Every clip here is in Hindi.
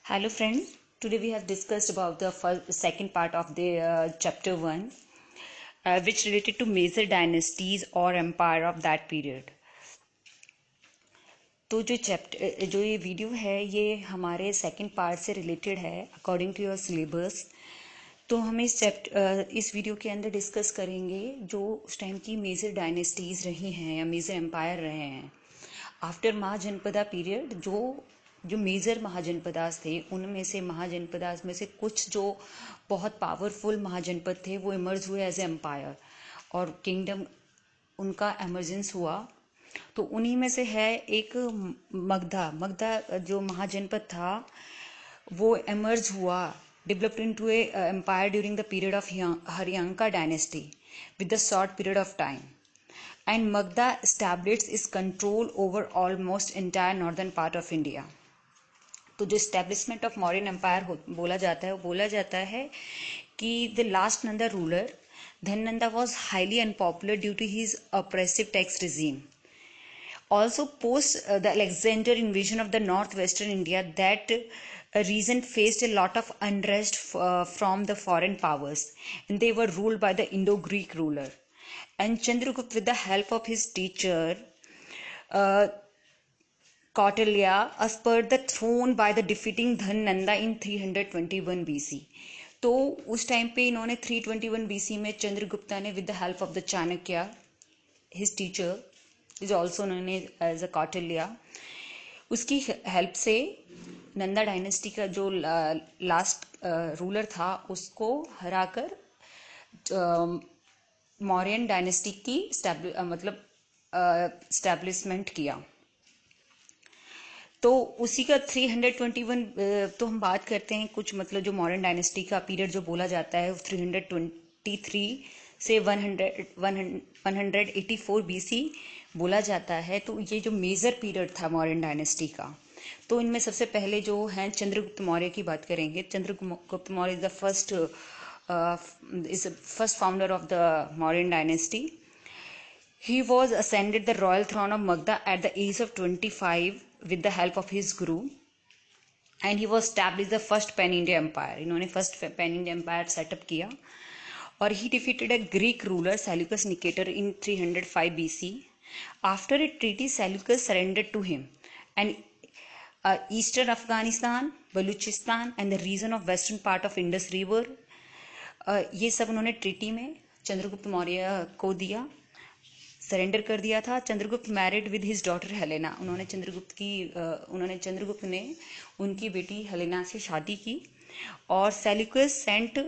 Hello friends, today we have discussed about the second part of the chapter 1 which related to major dynasties or empire of that period. तो जो ये वीडियो है ये हमारे सेकंड पार्ट से रिलेटेड है अकॉर्डिंग टू योर सिलेबस। तो हम इस वीडियो के अंदर डिस्कस करेंगे जो उस टाइम की मेजर डायनेस्टीज रही हैं या मेजर एम्पायर रहे हैं आफ्टर महाजनपदा पीरियड। जो मेजर महाजनपदास थे उनमें से महाजनपदास में से कुछ जो बहुत पावरफुल महाजनपद थे वो इमर्ज हुए एज ए एम्पायर और किंगडम उनका एमर्जेंस हुआ। तो उन्हीं में से है एक मगधा जो महाजनपद था वो एमर्ज हुआ, developed into a empire during the period of Haryanka dynasty with a short period of time, and Magda established its control over almost entire northern part of India. तो जो establishment of Mauryan empire बोला जाता है वो बोला जाता है कि the last Nanda ruler Dhananda was highly unpopular due to his oppressive tax regime. Also post the Alexander invasion of the northwestern India, that region faced a lot of unrest from the foreign powers, and they were ruled by the Indo-Greek ruler. And Chandragupta, with the help of his teacher Kautilya, usurped the throne by the defeating Dhananda in 321 BC. तो उस टाइम पे इन्होंने 321 BC में चंद्रगुप्ता ने with the help of the Chanakya, his teacher is also known as a Kautilya, उसकी हेल्प से नंदा डायनेस्टी का जो लास्ट रूलर था उसको हराकर मौर्यन डायनेस्टी की स्टैब्लिशमेंट किया। तो उसी का 321 तो हम बात करते हैं कुछ जो मॉडर्न डायनेस्टी का पीरियड जो बोला जाता है 323 से 184 BC बोला जाता है। तो ये जो मेजर पीरियड था मौर्यन डायनेस्टी का, तो इनमें सबसे पहले जो हैं चंद्रगुप्त मौर्य की बात करेंगे। Chandragupta Maurya is the first founder of the Mauryan dynasty. He was ascended the royal throne of Magda at the age of 25 with the help of his guru, and he was established the first pan India empire. इन्होंने first pan India empire setup किया और he defeated a Greek ruler Seleucus Nicator in 305 BC. After a treaty, Seleucus surrendered to him, and eastern Afghanistan, Baluchistan and the region of western part of Indus River, ये सब उन्होंने ट्रीटी में चंद्रगुप्त मौर्य को दिया, सरेंडर कर दिया था। Chandragupta married with his daughter Helena, उन्होंने चंद्रगुप्त ने उनकी बेटी हेलेना से शादी की। और Seleucus sent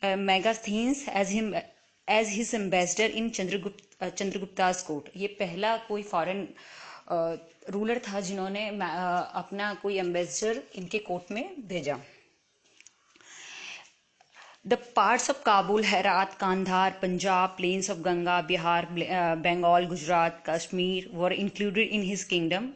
Megasthenes as his ambassador in Chandragupta's court. ये पहला कोई फॉरेन रूलर था जिन्होंने अपना कोई एम्बेसडर इनके कोर्ट में भेजा। The parts of Kabul, Herat, Kandahar, Punjab, plains of Ganga, Bihar, Bengal, Gujarat, Kashmir were included in his kingdom.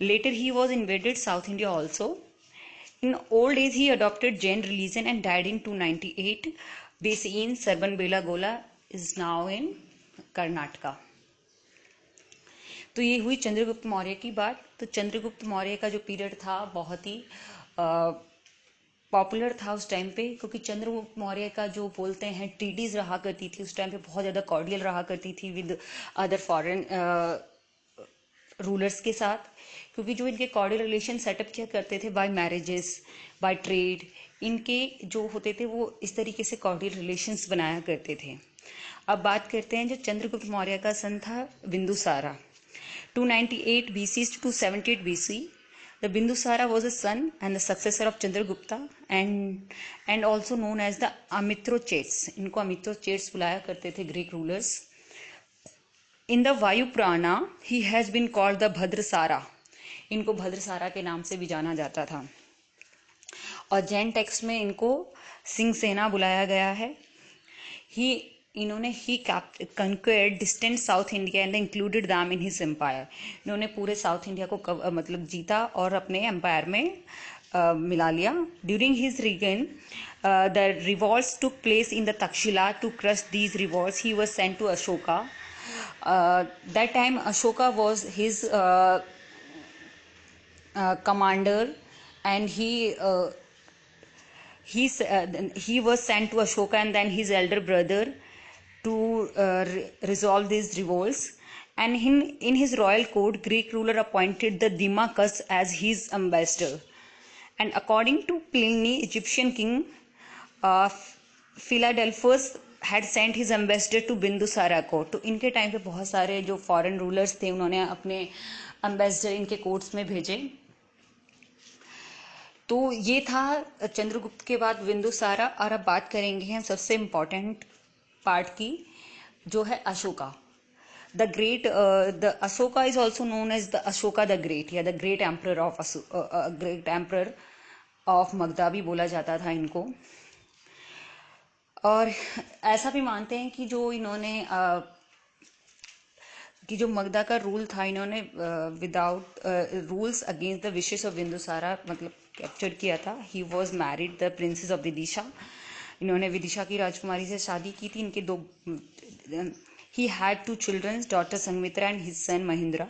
Later he was invaded South India also. In old age he adopted Jain religion and died in 298 BC in Sarbanbelagola, is now in Karnataka. तो ये हुई चंद्रगुप्त मौर्य की बात। तो चंद्रगुप्त मौर्य का जो पीरियड था बहुत ही पॉपुलर था उस टाइम पे, क्योंकि चंद्रगुप्त मौर्य का जो बोलते हैं ट्रीटीज रहा करती थी उस टाइम पे बहुत ज़्यादा कॉर्डियल रहा करती थी विद अदर फॉरेन रूलर्स के साथ, क्योंकि जो इनके कॉर्डियल रिलेशन सेटअप किया करते थे बाय मैरिजेस, बाय ट्रेड, इनके जो होते थे वो इस तरीके से कॉर्डियल रिलेशंस बनाया करते थे। अब बात करते हैं जो चंद्रगुप्त मौर्य का सन था Bindusara, 298 BC to 278 BC. The Bindusara was a son and the successor of Chandragupta and also known as the Amitrochates. इनको Amitrochates बुलाया करते थे Greek rulers. In the Vayu Purana, he has been called the Bhadrasara. इनको भद्रसारा के नाम से भी जाना जाता था। और जैन टेक्स्ट में इनको सिंह सेना बुलाया गया है। he conquered distant South India and included them in his empire. इन्होंने पूरे साउथ इंडिया को जीता और अपने एम्पायर में मिला लिया। During his reign, the revolts took place in the Takshila. To crush these revolts, he was sent to Ashoka. That time Ashoka was his commander and he was sent to Ashoka and then his elder brother to resolve these revolts. And in his royal court, Greek ruler appointed the Dimachus as his ambassador. And according to Pliny, Egyptian king Philadelphus had sent his ambassador to Bindusara को. तो इनके टाइम पे बहुत सारे जो फॉरेन रूलर्स थे उन्होंने अपने एम्बेसडर इनके कोर्ट्स में भेजे. तो ये था चंद्रगुप्त के बाद बिंदुसारा. और अब बात करेंगे हम सबसे इम्पोर्टेंट पार्ट की, जो है Ashoka the great. The Ashoka is also known as the Ashoka the great, या the great emperor of Magadha भी बोला जाता था इनको. और ऐसा भी मानते हैं कि जो इन्होंने कि जो मगधा का रूल था, इन्होंने without rules against the wishes of Bindusara मतलब कैप्चर किया था. He was married the princess of Vidisha. इन्होंने विदिशा की राजकुमारी से शादी की थी. इनके दो he had 2 children, daughter Sanghamitra and his son Mahendra.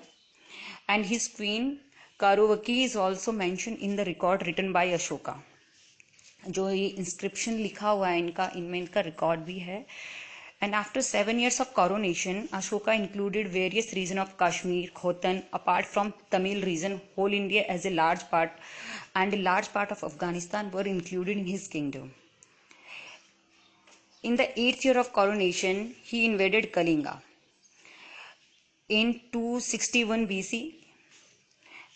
And his queen Karuvaki is also mention in the record written by Ashoka. जो ये इंस्क्रिप्शन लिखा हुआ है इनका, इनमें इनका रिकॉर्ड भी है. And after 7 years of coronation, Ashoka included various regions of Kashmir, Khotan, apart from Tamil region, whole India as a large part, and a large part of Afghanistan were included in his kingdom. In the 8th year of coronation, he invaded Kalinga in 261 BC,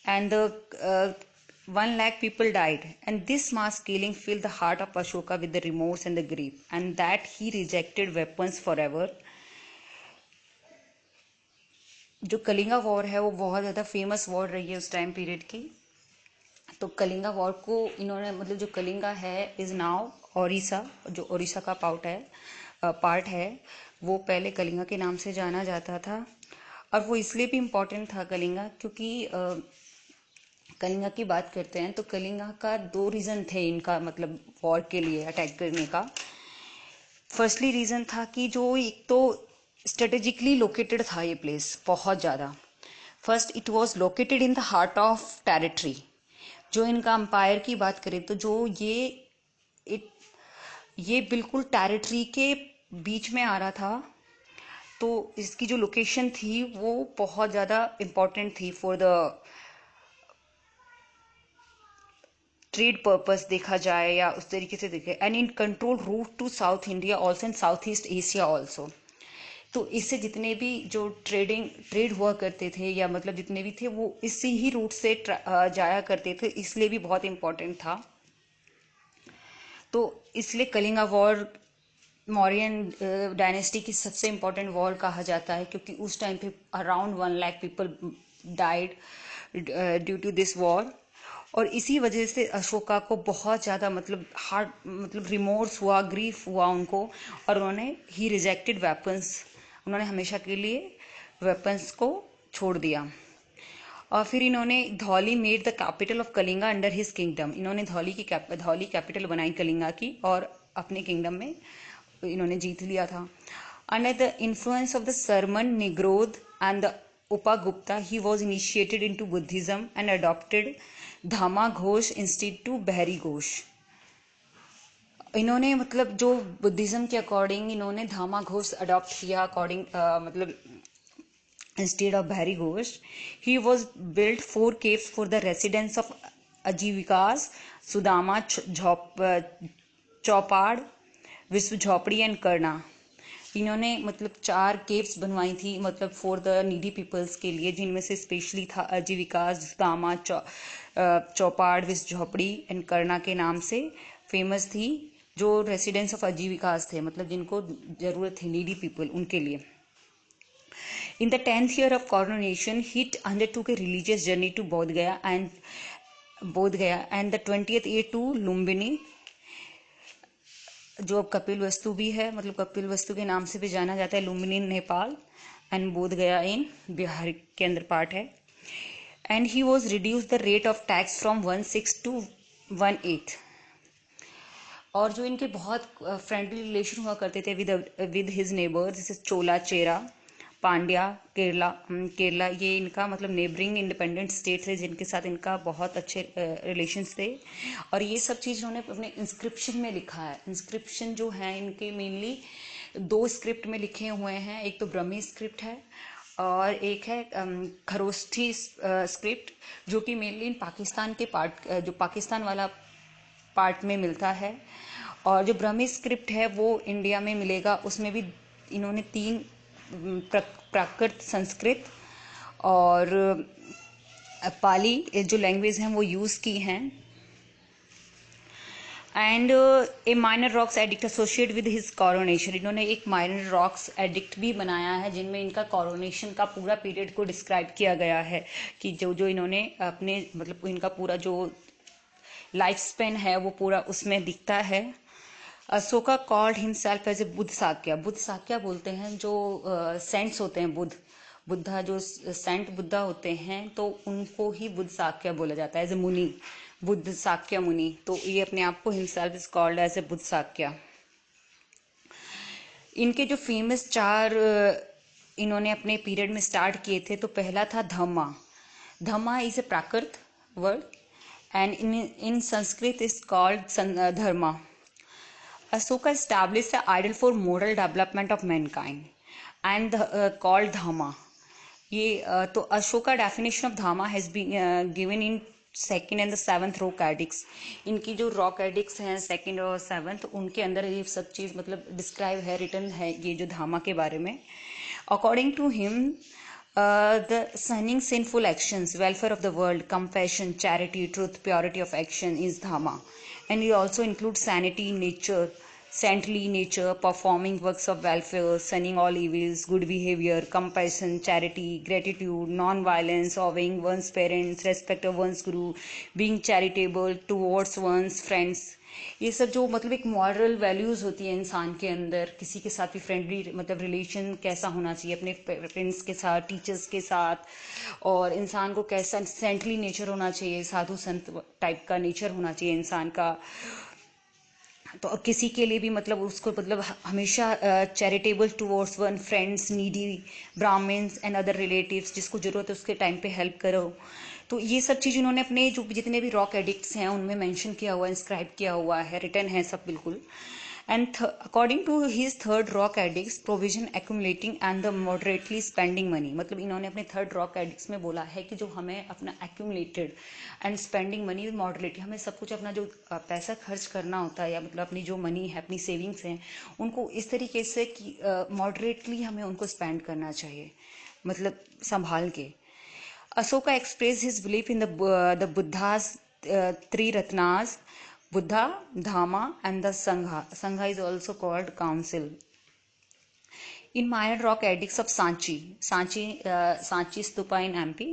and the 1 lakh people died, and this mass killing filled the heart of Ashoka with the remorse and the grief, and that he rejected weapons forever. जो कलिंगा वॉर है वो बहुत ज़्यादा फेमस वॉर रही है उस टाइम पीरियड की. तो कलिंगा वॉर को इन्होंने मतलब जो कलिंगा है इज नाउ ओडिशा, जो ओडिशा का पार्ट है वो पहले कलिंगा के नाम से जाना जाता था. और वो इसलिए भी इम्पोर्टेंट था कलिंगा क्योंकि कलिंगा की बात करते हैं तो कलिंगा का 2 रीज़न थे इनका मतलब वॉर के लिए अटैक करने का. फर्स्टली रीज़न था कि जो एक तो स्ट्रेटेजिकली लोकेटेड था ये प्लेस बहुत ज़्यादा. First it was located in the heart of territory. जो इनका अंपायर की बात करें तो जो ये बिल्कुल टेरिटरी के बीच में आ रहा था. तो इसकी जो लोकेशन थी वो बहुत ज़्यादा इम्पोर्टेंट थी फॉर द ट्रेड पर्पस देखा जाए या उस तरीके से देखे. And in control route to South India also and South East Asia also. तो इससे जितने भी जो ट्रेड हुआ करते थे या मतलब जितने भी थे वो इसी ही रूट से जाया करते थे, इसलिए भी बहुत इम्पोर्टेंट था. तो इसलिए कलिंगा वॉर मौर्यन डायनेस्टी की सबसे इम्पोर्टेंट वॉर कहा जाता है क्योंकि उस टाइम पे around 1 lakh people died due to this war. और इसी वजह से अशोका को बहुत ज़्यादा मतलब रिमोर्स हुआ, ग्रीफ हुआ उनको. और उन्होंने ही रिजेक्टेड वेपन्स, उन्होंने हमेशा के लिए वेपन्स को छोड़ दिया. और फिर इन्होंने Dhauli made the capital of Kalinga under his kingdom. इन्होंने धौली कैपिटल बनाई कलिंगा की और अपने किंगडम में इन्होंने जीत लिया था. Under the influence of the sermon, Nigrodha and the Upagupta he was initiated into Buddhism and adopted Dhamma Ghosh instead to बहरी घोष. इन्होंने मतलब जो बुद्धिज्म के अकॉर्डिंग इन्होंने धामा घोष अडॉप्ट किया अकॉर्डिंग मतलब instead of Bheri Ghosh. He was build 4 caves for the residence of Ajivikas, Sudama, Chaupar, Vishwa Jhopri and करना. इन्होंने मतलब 4 caves बनवाई थी मतलब फॉर द नीडी पीपल्स के लिए, जिनमें से स्पेशली था आजीविकास, सुदामा, चौपाड़, विश्व झोपड़ी एंड करना के नाम से फेमस थी. जो रेसिडेंस ऑफ आजीविकास थे मतलब जिनको जरूरत थी नीडी पीपल उनके लिए. In the 10th year of coronation, he undertook a religious journey to Bodh Gaya and the 20th year to Lumbini, जो अब कपिल वस्तु भी है मतलब कपिल वस्तु के नाम से भी जाना जाता है. लुम्बिनी नेपाल एंड बोध गया इन बिहार के अंदर पार्ट है. And he was reduce the rate of tax from 1/6 to 1/8. और जो इनके बहुत फ्रेंडली रिलेशन हुआ करते थे विद हिज नेबर, जैसे चोला चेरा, पांड्या, केरला ये इनका मतलब नेबरिंग इंडिपेंडेंट स्टेट है जिनके साथ इनका बहुत अच्छे रिलेशंस थे। और ये सब चीज़ इन्होंने अपने इंस्क्रिप्शन में लिखा है। इंस्क्रिप्शन जो है इनके मेनली 2 स्क्रिप्ट में लिखे हुए हैं, एक तो ब्रह्मी स्क्रिप्ट है और एक है खरोष्ठी स्क्रिप्ट, जो कि मेनली पाकिस्तान के पार्ट, जो पाकिस्तान वाला पार्ट में मिलता है। और जो ब्रह्मी स्क्रिप्ट है वो इंडिया में मिलेगा, उसमें भी इन्होंने 3 प्राकृत, संस्कृत और पाली जो लैंग्वेज हैं वो यूज़ की हैं। And A minor rocks addict associate with his coronation, इन्होंने एक माइनर रॉक्स एडिक्ट भी बनाया है जिनमें इनका कॉरोनेशन का पूरा पीरियड को डिस्क्राइब किया गया है कि जो जो इन्होंने अपने मतलब इनका पूरा जो लाइफ स्पेन है वो पूरा उसमें दिखता है। Ashoka called himself as a Buddha Sakya, Buddha Sakya बोलते हैं जो सेंट्स होते हैं, बुद्धा जो सेंट बुद्धा होते हैं तो उनको ही बुद्ध साक्या बोला जाता है, एज ए मुनि, बुद्ध साक्या मुनि। तो ये अपने आप को himself is called as a Buddha Sakya. इनके जो फेमस 4 इन्होंने अपने पीरियड में स्टार्ट किए थे, तो पहला था Dhamma. Dhamma is a Prakrit word and in Sanskrit is called dharma. Ashoka established the ideal for moral development of mankind and called dhamma. ये तो Ashoka definition of dhamma has been given in 2nd and the 7th rock edicts. इनकी जो रॉक एडिक्स हैं 2nd और 7th, उनके अंदर ये सब चीज़ मतलब डिस्क्राइब है, रिटर्न है ये जो धामा के बारे में। According to him, the shunning sinful actions, welfare of the world, compassion, charity, truth, purity of action is dhamma. And it also includes sanity, nature, saintly nature, performing works of welfare, shunning all evils, good behavior, compassion, charity, gratitude, non-violence, obeying one's parents, respect of one's guru, being charitable towards one's friends. ये सब जो मतलब एक मॉरल वैल्यूज़ होती है इंसान के अंदर, किसी के साथ भी फ्रेंडली मतलब रिलेशन कैसा होना चाहिए अपने फ्रेंड्स के साथ, टीचर्स के साथ, और इंसान को कैसा सेंटली नेचर होना चाहिए, साधु संत टाइप का नेचर होना चाहिए इंसान का। तो किसी के लिए भी मतलब उसको मतलब हमेशा charitable towards one friends, needy, Brahmins and other relatives, जिसको ज़रूरत है उसके टाइम पे हेल्प करो। तो ये सब चीज़ उन्होंने अपने जो जितने भी रॉक एडिक्ट्स हैं उनमें मेंशन किया हुआ है, इंस्क्राइब किया हुआ है, रिटर्न है सब बिल्कुल। And according to his 3rd rock edicts, provision accumulating and the moderately spending money, मतलब इन्होंने अपने 3rd रॉक एडिक्ट्स में बोला है कि जो हमें अपना accumulated and spending money moderately, हमें सब कुछ अपना जो पैसा खर्च करना होता है या मतलब अपनी जो मनी है, अपनी सेविंग्स हैं, उनको इस तरीके से कि मॉडरेटली हमें उनको स्पेंड करना चाहिए, मतलब संभाल के। Ashoka expressed his belief in the Buddha's 3 Ratnas, Buddha, Dhamma and the Sangha. Sangha is also called council. In minor rock eddicts of Sanchi Stupa in MP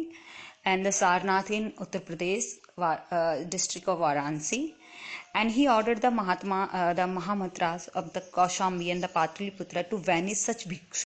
and the Sarnath in Uttar Pradesh, district of Varanasi. And he ordered the Mahamantras of the Kaushambi and the Pataliputra to banish such bhikshus